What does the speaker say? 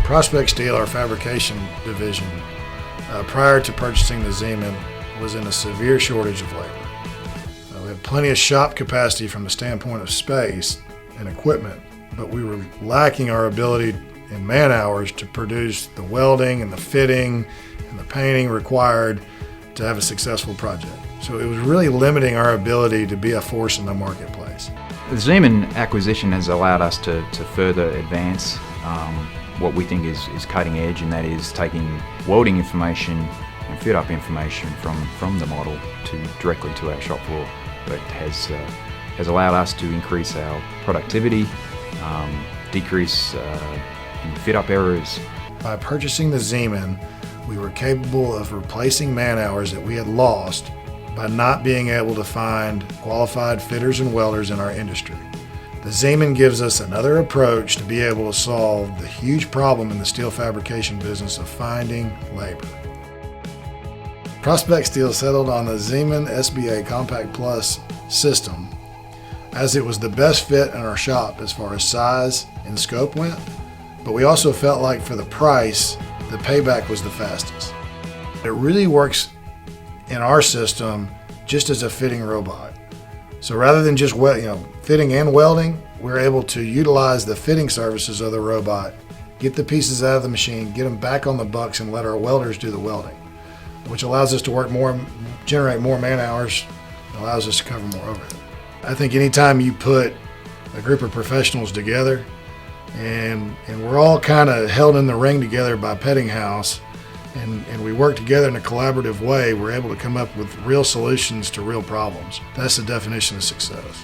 Prospect Steel, our fabrication division, prior to purchasing the Zeman, was in a severe shortage of labor. We had plenty of shop capacity from the standpoint of space and equipment, but we were lacking our ability in man hours to produce the welding and the fitting and the painting required to have a successful project. So it was really limiting our ability to be a force in the marketplace. The Zeman acquisition has allowed us to further advance what we think is cutting edge, and that is taking welding information and fit-up information from the model directly to our shop floor. It has allowed us to increase our productivity, decrease in fit-up errors. By purchasing the Zeman, we were capable of replacing man hours that we had lost by not being able to find qualified fitters and welders in our industry. The Zeman gives us another approach to be able to solve the huge problem in the steel fabrication business of finding labor. Prospect Steel settled on the Zeman SBA Compact Plus system as it was the best fit in our shop as far as size and scope went, but we also felt like for the price, the payback was the fastest. It really works in our system just as a fitting robot. So rather than just fitting and welding, we're able to utilize the fitting services of the robot, get the pieces out of the machine, get them back on the bucks, and let our welders do the welding, which allows us to work more, generate more man hours, allows us to cover more overhead. I think anytime you put a group of professionals together and we're all kind of held in the ring together by Pettinghouse, and we work together in a collaborative way, we're able to come up with real solutions to real problems. That's the definition of success.